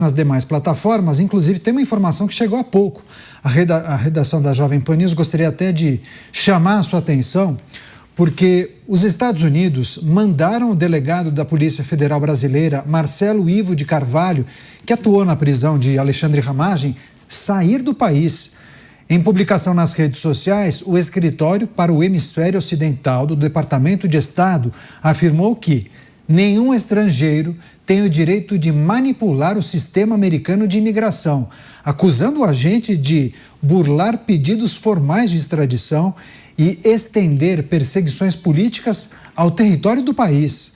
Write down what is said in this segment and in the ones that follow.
nas demais plataformas. Inclusive, tem uma informação que chegou há pouco. A redação da Jovem Pan News gostaria até de chamar a sua atenção, porque os Estados Unidos mandaram o delegado da Polícia Federal Brasileira, Marcelo Ivo de Carvalho, que atuou na prisão de Alexandre Ramagem, sair do país. Em publicação nas redes sociais, o escritório para o hemisfério ocidental do Departamento de Estado afirmou que nenhum estrangeiro tem o direito de manipular o sistema americano de imigração, acusando o agente de burlar pedidos formais de extradição e estender perseguições políticas ao território do país.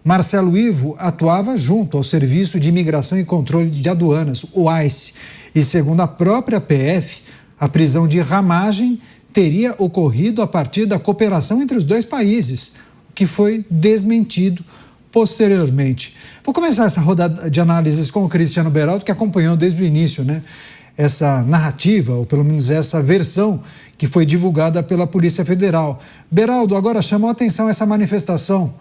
Marcelo Ivo atuava junto ao Serviço de Imigração e Controle de Aduanas, o ICE, e segundo a própria PF, a prisão de Ramagem teria ocorrido a partir da cooperação entre os dois países, o que foi desmentido posteriormente. Vou começar essa rodada de análises com o Cristiano Beraldo, que acompanhou desde o início, essa narrativa, ou pelo menos essa versão que foi divulgada pela Polícia Federal. Beraldo, agora chamou a atenção essa manifestação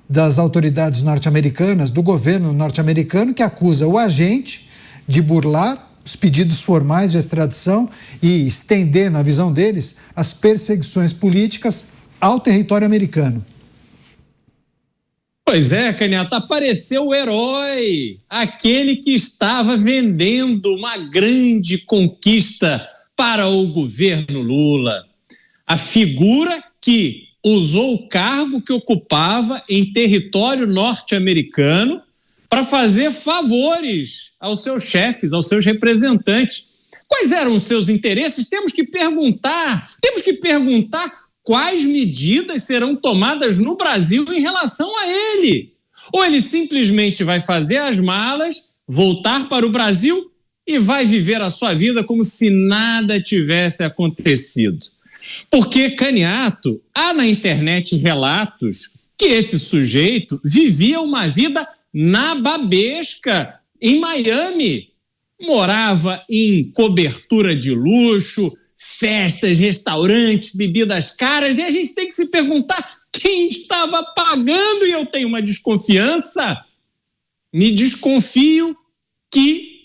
das autoridades norte-americanas, do governo norte-americano, que acusa o agente de burlar os pedidos formais de extradição e estender, na visão deles, as perseguições políticas ao território americano. Pois é, Canhata, apareceu o herói, aquele que estava vendendo uma grande conquista para o governo Lula. A figura que usou o cargo que ocupava em território norte-americano para fazer favores aos seus chefes, aos seus representantes. Quais eram os seus interesses? Temos que perguntar quais medidas serão tomadas no Brasil em relação a ele. Ou ele simplesmente vai fazer as malas, voltar para o Brasil e vai viver a sua vida como se nada tivesse acontecido. Porque, Caniato, há na internet relatos que esse sujeito vivia uma vida nababesca em Miami. Morava em cobertura de luxo, festas, restaurantes, bebidas caras, e a gente tem que se perguntar quem estava pagando, e eu tenho uma desconfiança. Me desconfio que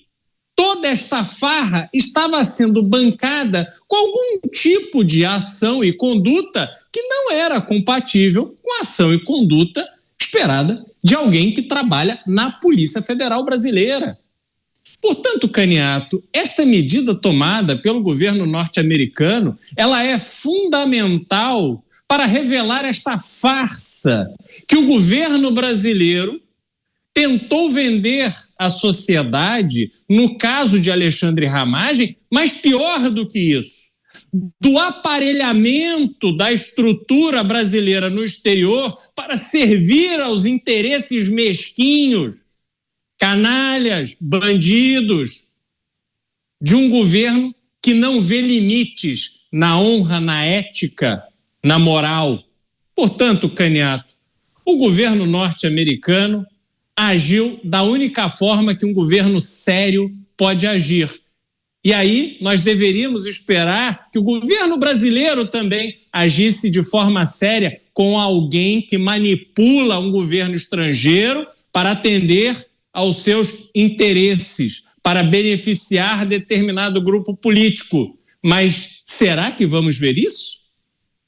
toda esta farra estava sendo bancada com algum tipo de ação e conduta que não era compatível com a ação e conduta esperada de alguém que trabalha na Polícia Federal Brasileira. Portanto, Caniato, esta medida tomada pelo governo norte-americano, ela é fundamental para revelar esta farsa que o governo brasileiro tentou vender à sociedade no caso de Alexandre Ramagem, mas pior do que isso, do aparelhamento da estrutura brasileira no exterior para servir aos interesses mesquinhos, canalhas, bandidos, de um governo que não vê limites na honra, na ética, na moral. Portanto, Caniato, o governo norte-americano agiu da única forma que um governo sério pode agir. E aí nós deveríamos esperar que o governo brasileiro também agisse de forma séria com alguém que manipula um governo estrangeiro para atender aos seus interesses, para beneficiar determinado grupo político. Mas será que vamos ver isso?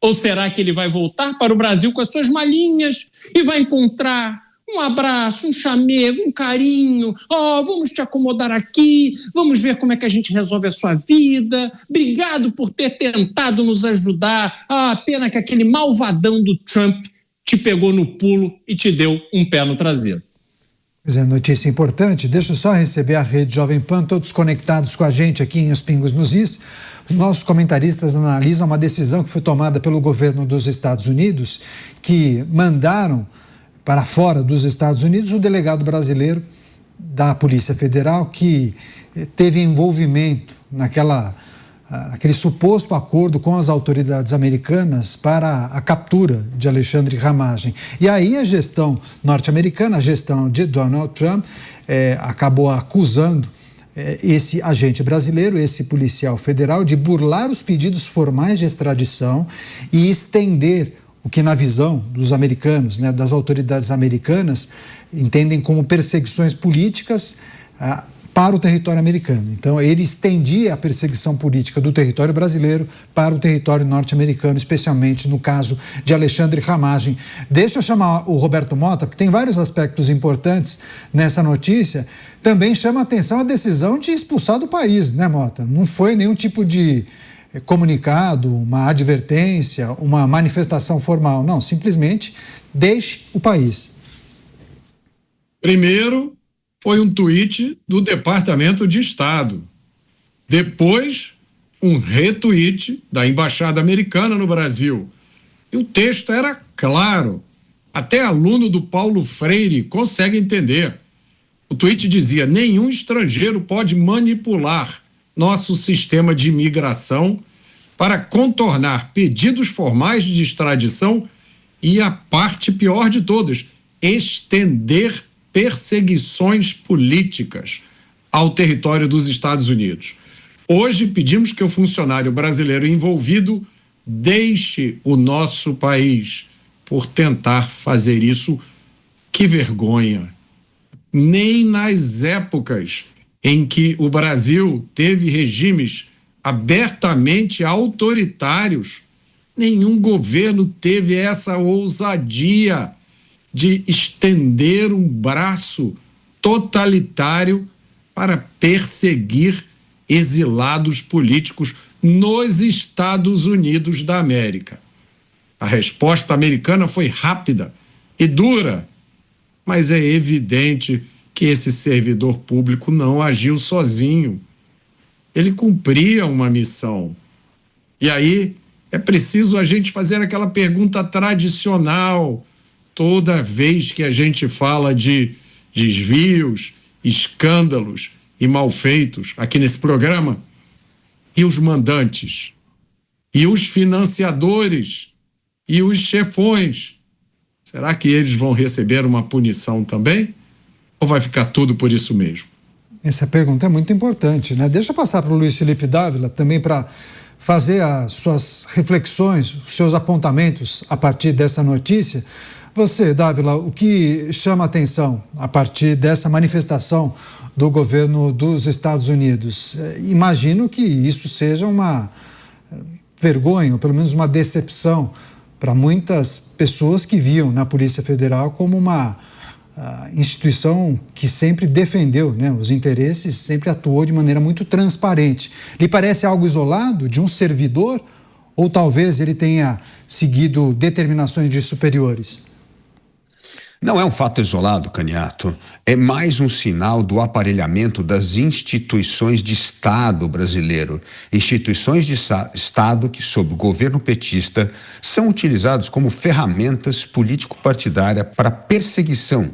Ou será que ele vai voltar para o Brasil com as suas malinhas e vai encontrar um abraço, um chamego, um carinho? Vamos te acomodar aqui, vamos ver como é que a gente resolve a sua vida. Obrigado por ter tentado nos ajudar. Pena que aquele malvadão do Trump te pegou no pulo e te deu um pé no traseiro. Pois é, notícia importante. Deixa eu só receber a Rede Jovem Pan, todos conectados com a gente aqui em Os Pingos nos Is. Os nossos comentaristas analisam uma decisão que foi tomada pelo governo dos Estados Unidos, que mandaram para fora dos Estados Unidos o delegado brasileiro da Polícia Federal que teve envolvimento naquele suposto acordo com as autoridades americanas para a captura de Alexandre Ramagem. E aí a gestão norte-americana, a gestão de Donald Trump, acabou acusando esse agente brasileiro, esse policial federal, de burlar os pedidos formais de extradição e estender o que, na visão dos americanos, das autoridades americanas, entendem como perseguições políticas para o território americano. Então, ele estendia a perseguição política do território brasileiro para o território norte-americano, especialmente no caso de Alexandre Ramagem. Deixa eu chamar o Roberto Mota, porque tem vários aspectos importantes nessa notícia. Também chama a atenção a decisão de expulsar do país, né, Mota? Não foi nenhum tipo de comunicado, uma advertência, uma manifestação formal. Não, simplesmente deixe o país. Primeiro, foi um tweet do Departamento de Estado. Depois, um retweet da Embaixada Americana no Brasil. E o texto era claro. Até aluno do Paulo Freire consegue entender. O tweet dizia: nenhum estrangeiro pode manipular nosso sistema de imigração para contornar pedidos formais de extradição e a parte pior de todas, estender perseguições políticas ao território dos Estados Unidos. Hoje pedimos que o funcionário brasileiro envolvido deixe o nosso país por tentar fazer isso. Que vergonha! Nem nas épocas em que o Brasil teve regimes abertamente autoritários, nenhum governo teve essa ousadia de estender um braço totalitário para perseguir exilados políticos nos Estados Unidos da América. A resposta americana foi rápida e dura, mas é evidente que esse servidor público não agiu sozinho. Ele cumpria uma missão. E aí é preciso a gente fazer aquela pergunta tradicional toda vez que a gente fala de desvios, escândalos e malfeitos aqui nesse programa. E os mandantes? E os financiadores? E os chefões? Será que eles vão receber uma punição também? Ou vai ficar tudo por isso mesmo? Essa pergunta é muito importante, né? Deixa eu passar para o Luiz Felipe Dávila também para fazer as suas reflexões, os seus apontamentos a partir dessa notícia. Você, Dávila, o que chama a atenção a partir dessa manifestação do governo dos Estados Unidos? Imagino que isso seja uma vergonha, ou pelo menos uma decepção para muitas pessoas que viam na Polícia Federal como uma instituição que sempre defendeu, né, os interesses, sempre atuou de maneira muito transparente. Lhe parece algo isolado de um servidor ou talvez ele tenha seguido determinações de superiores? Não é um fato isolado, Caniato. É mais um sinal do aparelhamento das instituições de Estado brasileiro. Instituições de Estado que, sob o governo petista, são utilizadas como ferramentas político-partidárias para perseguição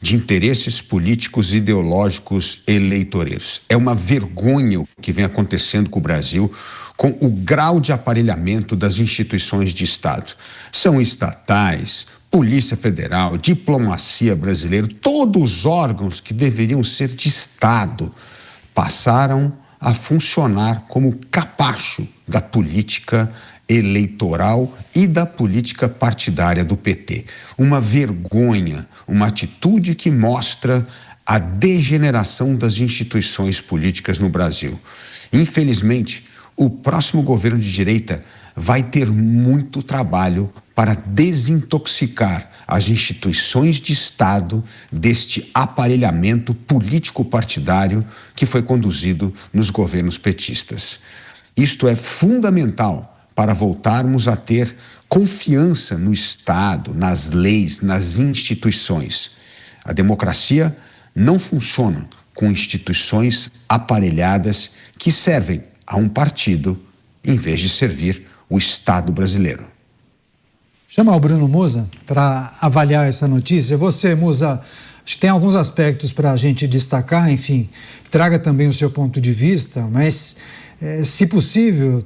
de interesses políticos, ideológicos, eleitoreiros. É uma vergonha o que vem acontecendo com o Brasil, com o grau de aparelhamento das instituições de Estado. São estatais, Polícia Federal, diplomacia brasileira, todos os órgãos que deveriam ser de Estado passaram a funcionar como capacho da política eleitoral e da política partidária do PT. Uma vergonha, uma atitude que mostra a degeneração das instituições políticas no Brasil. Infelizmente, o próximo governo de direita vai ter muito trabalho para desintoxicar as instituições de Estado deste aparelhamento político-partidário que foi conduzido nos governos petistas. Isto é fundamental para voltarmos a ter confiança no Estado, nas leis, nas instituições. A democracia não funciona com instituições aparelhadas que servem a um partido em vez de servir o Estado brasileiro. Chamar o Bruno Musa para avaliar essa notícia. Você, Musa, acho que tem alguns aspectos para a gente destacar, enfim, traga também o seu ponto de vista, mas, se possível,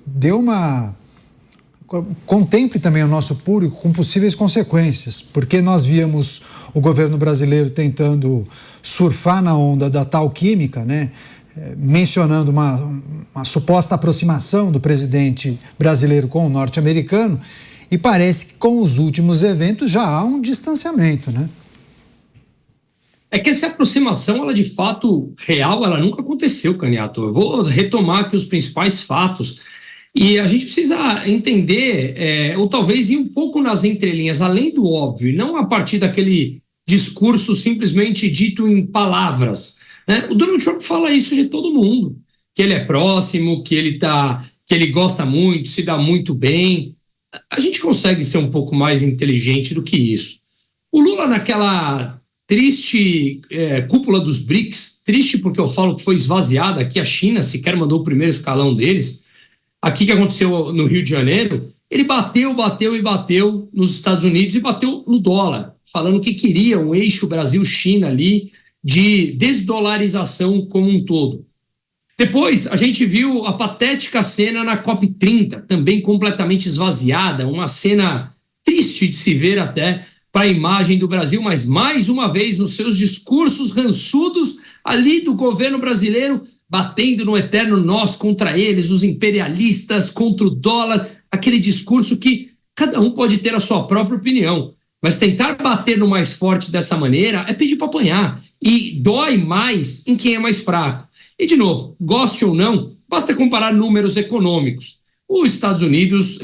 contemple também o nosso público com possíveis consequências, porque nós víamos o governo brasileiro tentando surfar na onda da tal química, né? Mencionando uma suposta aproximação do presidente brasileiro com o norte-americano, e parece que com os últimos eventos já há um distanciamento, né? é que essa aproximação, ela de fato real, ela nunca aconteceu, Caniato. Eu vou retomar aqui os principais fatos. E a gente precisa entender, ou talvez ir um pouco nas entrelinhas, além do óbvio, não a partir daquele discurso simplesmente dito em palavras, né? O Donald Trump fala isso de todo mundo, que ele é próximo, que ele gosta muito, se dá muito bem. A gente consegue ser um pouco mais inteligente do que isso. O Lula, naquela triste cúpula dos BRICS, triste porque eu falo que foi esvaziada aqui, a China sequer mandou o primeiro escalão deles, aqui que aconteceu no Rio de Janeiro, ele bateu nos Estados Unidos e bateu no dólar, falando que queria um eixo Brasil-China ali de desdolarização como um todo. Depois, a gente viu a patética cena na COP30, também completamente esvaziada, uma cena triste de se ver até para a imagem do Brasil, mas mais uma vez nos seus discursos rançudos ali do governo brasileiro, batendo no eterno nós contra eles, os imperialistas contra o dólar, aquele discurso que cada um pode ter a sua própria opinião, mas tentar bater no mais forte dessa maneira é pedir para apanhar, e dói mais em quem é mais fraco. E, de novo, goste ou não, basta comparar números econômicos. Os Estados Unidos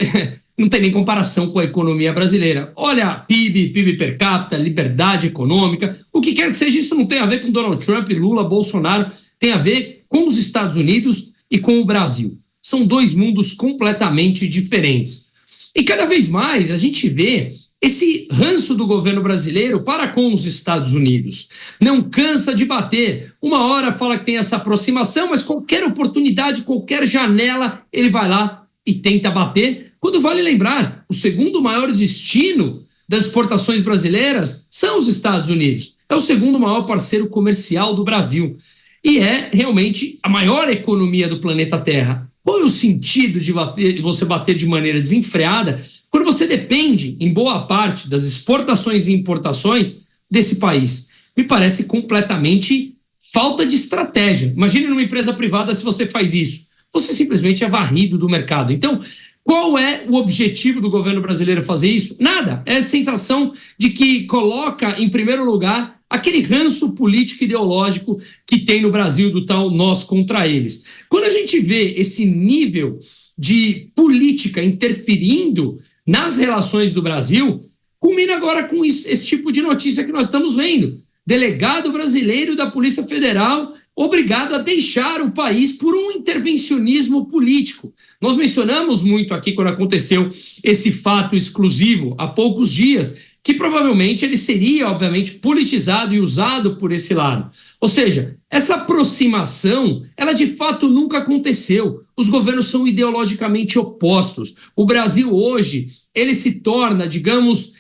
não tem nem comparação com a economia brasileira. Olha, PIB per capita, liberdade econômica, o que quer que seja, isso não tem a ver com Donald Trump, Lula, Bolsonaro, tem a ver com os Estados Unidos e com o Brasil. São dois mundos completamente diferentes. E cada vez mais a gente vê esse ranço do governo brasileiro para com os Estados Unidos. Não cansa de bater. Uma hora fala que tem essa aproximação, mas qualquer oportunidade, qualquer janela, ele vai lá e tenta bater. Quando vale lembrar, o segundo maior destino das exportações brasileiras são os Estados Unidos. É o segundo maior parceiro comercial do Brasil. E é realmente a maior economia do planeta Terra. Qual é o sentido de você bater de maneira desenfreada quando você depende, em boa parte, das exportações e importações desse país? Me parece completamente falta de estratégia. Imagine numa empresa privada se você faz isso. Você simplesmente é varrido do mercado. Então, qual é o objetivo do governo brasileiro fazer isso? Nada. É a sensação de que coloca em primeiro lugar aquele ranço político ideológico que tem no Brasil do tal nós contra eles. Quando a gente vê esse nível de política interferindo nas relações do Brasil, culmina agora com esse tipo de notícia que nós estamos vendo. Delegado brasileiro da Polícia Federal obrigado a deixar o país por um intervencionismo político. Nós mencionamos muito aqui quando aconteceu esse fato exclusivo há poucos dias, que provavelmente ele seria, obviamente, politizado e usado por esse lado. Ou seja, essa aproximação, ela de fato nunca aconteceu. Os governos são ideologicamente opostos. O Brasil hoje, ele se torna, digamos,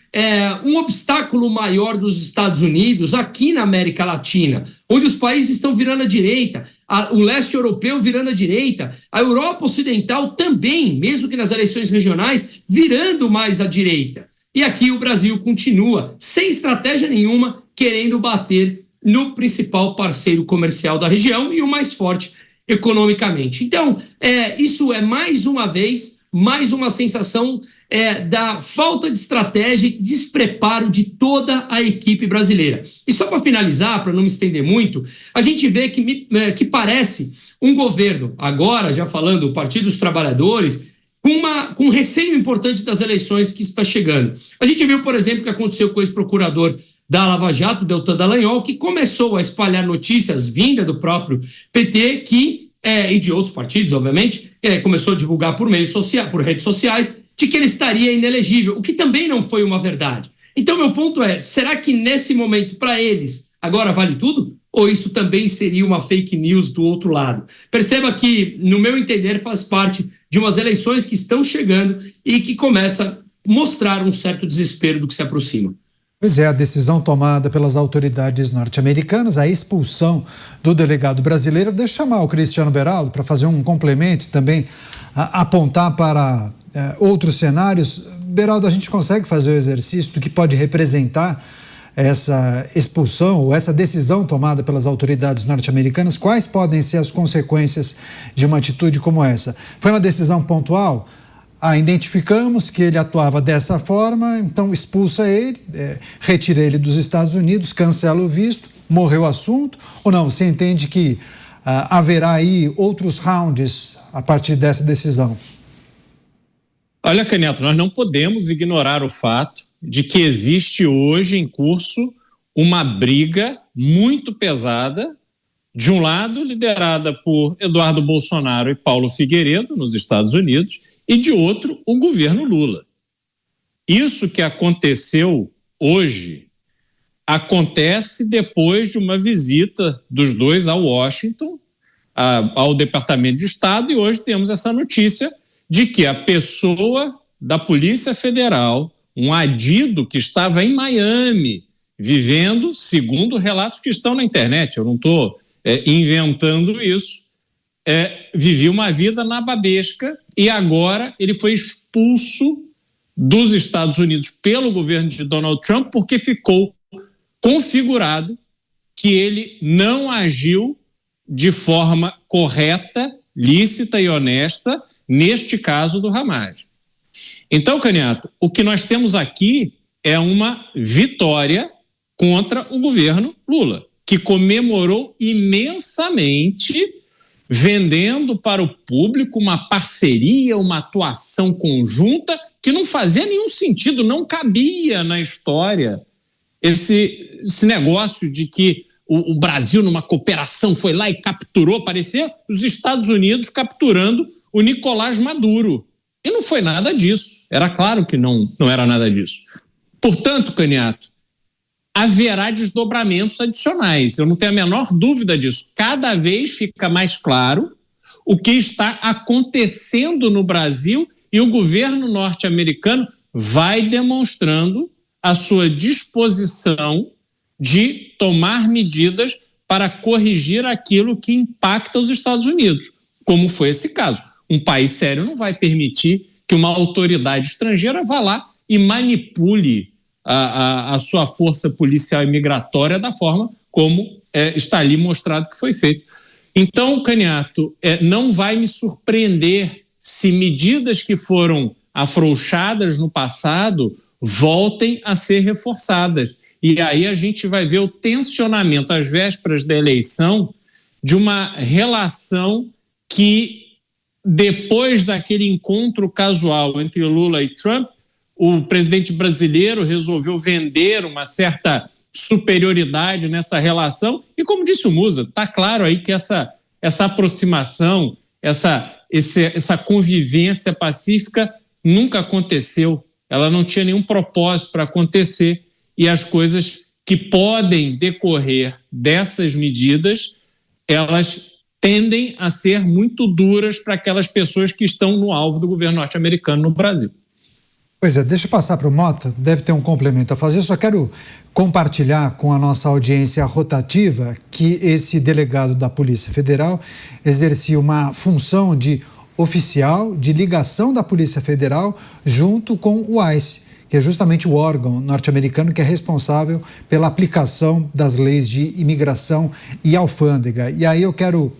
um obstáculo maior dos Estados Unidos aqui na América Latina, onde os países estão virando à direita, o leste europeu virando à direita, a Europa Ocidental também, mesmo que nas eleições regionais, virando mais à direita. E aqui o Brasil continua, sem estratégia nenhuma, querendo bater no principal parceiro comercial da região e o mais forte economicamente. Então, isso é mais uma vez, mais uma sensação da falta de estratégia e despreparo de toda a equipe brasileira. E só para finalizar, para não me estender muito, a gente vê que parece um governo, agora já falando o Partido dos Trabalhadores, com um receio importante das eleições que está chegando. A gente viu, por exemplo, o que aconteceu com o ex-procurador da Lava Jato, Deltan Dallagnol, que começou a espalhar notícias vindas do próprio PT, e de outros partidos, obviamente, começou a divulgar por redes sociais, de que ele estaria inelegível, o que também não foi uma verdade. Então, meu ponto é, será que nesse momento, para eles, agora vale tudo? Ou isso também seria uma fake news do outro lado? Perceba que, no meu entender, faz parte de umas eleições que estão chegando e que começa a mostrar um certo desespero do que se aproxima. Pois é, a decisão tomada pelas autoridades norte-americanas, a expulsão do delegado brasileiro. Deixa eu chamar o Cristiano Beraldo para fazer um complemento e também apontar para outros cenários. Beraldo, a gente consegue fazer o exercício do que pode representar essa expulsão ou essa decisão tomada pelas autoridades norte-americanas? Quais podem ser as consequências de uma atitude como essa? Foi uma decisão pontual? Identificamos que ele atuava dessa forma, então expulsa ele, retira ele dos Estados Unidos, cancela o visto morreu o assunto, ou não? Você entende que haverá aí outros rounds a partir dessa decisão? Olha, Canhoto, nós não podemos ignorar o fato de que existe hoje em curso uma briga muito pesada, de um lado liderada por Eduardo Bolsonaro e Paulo Figueiredo, nos Estados Unidos, e de outro, o governo Lula. Isso que aconteceu hoje acontece depois de uma visita dos dois a Washington, ao Departamento de Estado, e hoje temos essa notícia de que a pessoa da Polícia Federal, um adido que estava em Miami, vivendo, segundo relatos que estão na internet, eu não estou inventando isso, vivia uma vida nababesca e agora ele foi expulso dos Estados Unidos pelo governo de Donald Trump porque ficou configurado que ele não agiu de forma correta, lícita e honesta neste caso do Hamas. Então, Canhoto, o que nós temos aqui é uma vitória contra o governo Lula, que comemorou imensamente, vendendo para o público uma parceria, uma atuação conjunta que não fazia nenhum sentido, não cabia na história esse negócio de que o Brasil, numa cooperação, foi lá e capturou, parecia os Estados Unidos capturando o Nicolás Maduro. E não foi nada disso. Era claro que não era nada disso. Portanto, Canhoto, haverá desdobramentos adicionais. Eu não tenho a menor dúvida disso. Cada vez fica mais claro o que está acontecendo no Brasil e o governo norte-americano vai demonstrando a sua disposição de tomar medidas para corrigir aquilo que impacta os Estados Unidos, como foi esse caso. Um país sério não vai permitir que uma autoridade estrangeira vá lá e manipule a sua força policial e migratória da forma como está ali mostrado que foi feito. Então, Canhoto, não vai me surpreender se medidas que foram afrouxadas no passado voltem a ser reforçadas. E aí a gente vai ver o tensionamento às vésperas da eleição de uma relação que, depois daquele encontro casual entre Lula e Trump, o presidente brasileiro resolveu vender uma certa superioridade nessa relação e, como disse o Musa, está claro aí que essa aproximação, essa convivência pacífica nunca aconteceu. Ela não tinha nenhum propósito para acontecer e as coisas que podem decorrer dessas medidas, elas tendem a ser muito duras para aquelas pessoas que estão no alvo do governo norte-americano no Brasil. Pois é, deixa eu passar para o Mota, deve ter um complemento a fazer. Eu só quero compartilhar com a nossa audiência rotativa que esse delegado da Polícia Federal exercia uma função de oficial de ligação da Polícia Federal junto com o ICE, que é justamente o órgão norte-americano que é responsável pela aplicação das leis de imigração e alfândega. E aí eu quero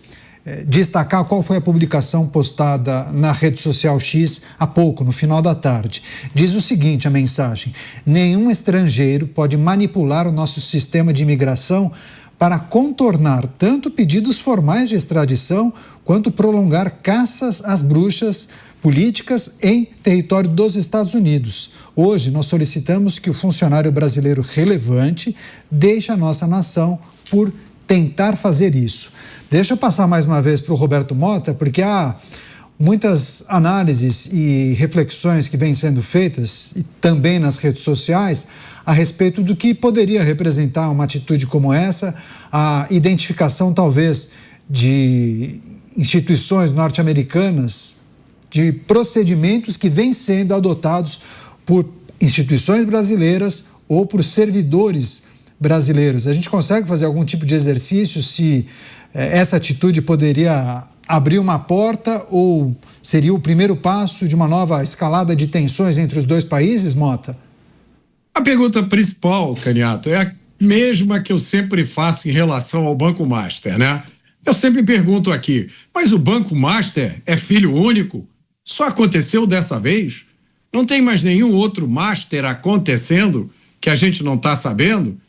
destacar qual foi a publicação postada na rede social X há pouco, no final da tarde. Diz o seguinte, a mensagem: nenhum estrangeiro pode manipular o nosso sistema de imigração para contornar tanto pedidos formais de extradição quanto prolongar caças às bruxas políticas em território dos Estados Unidos. Hoje, nós solicitamos que o funcionário brasileiro relevante deixe a nossa nação por tentar fazer isso. Deixa eu passar mais uma vez para o Roberto Mota, porque há muitas análises e reflexões que vêm sendo feitas, e também nas redes sociais, a respeito do que poderia representar uma atitude como essa, a identificação talvez de instituições norte-americanas, de procedimentos que vêm sendo adotados por instituições brasileiras ou por servidores brasileiros. A gente consegue fazer algum tipo de exercício se essa atitude poderia abrir uma porta ou seria o primeiro passo de uma nova escalada de tensões entre os dois países, Mota? A pergunta principal, Canhoto, é a mesma que eu sempre faço em relação ao Banco Master, né? Eu sempre pergunto aqui, mas o Banco Master é filho único? Só aconteceu dessa vez? Não tem mais nenhum outro Master acontecendo que a gente não está sabendo?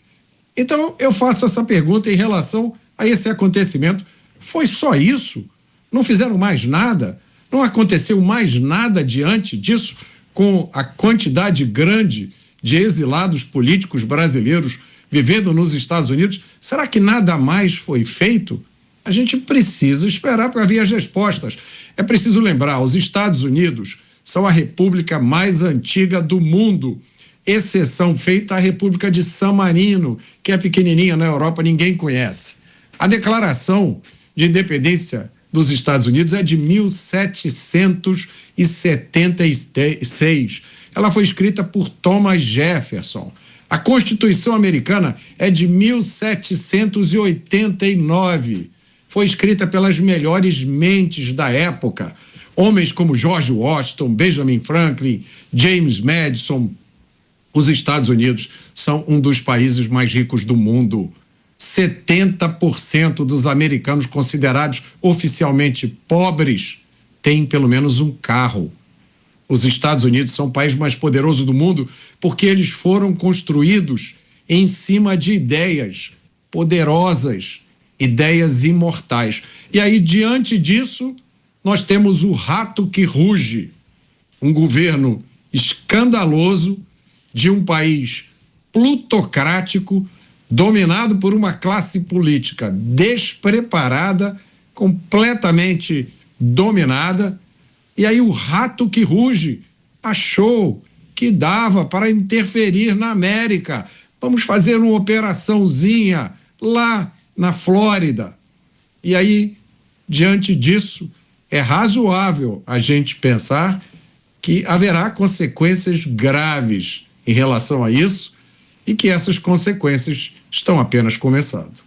Então, eu faço essa pergunta em relação a esse acontecimento. Foi só isso? Não fizeram mais nada? Não aconteceu mais nada diante disso com a quantidade grande de exilados políticos brasileiros vivendo nos Estados Unidos? Será que nada mais foi feito? A gente precisa esperar para ver as respostas. É preciso lembrar, os Estados Unidos são a república mais antiga do mundo, exceção feita à República de San Marino, que é pequenininha na Europa, ninguém conhece. A Declaração de Independência dos Estados Unidos é de 1776. Ela foi escrita por Thomas Jefferson. A Constituição Americana é de 1789. Foi escrita pelas melhores mentes da época. Homens como George Washington, Benjamin Franklin, James Madison. Os Estados Unidos são um dos países mais ricos do mundo. 70% dos americanos considerados oficialmente pobres têm pelo menos um carro. Os Estados Unidos são o país mais poderoso do mundo porque eles foram construídos em cima de ideias poderosas, ideias imortais. E aí, diante disso, nós temos o rato que ruge, um governo escandaloso de um país plutocrático, dominado por uma classe política despreparada, completamente dominada. E aí o rato que ruge achou que dava para interferir na América. Vamos fazer uma operaçãozinha lá na Flórida. E aí, diante disso, é razoável a gente pensar que haverá consequências graves em relação a isso e que essas consequências estão apenas começando.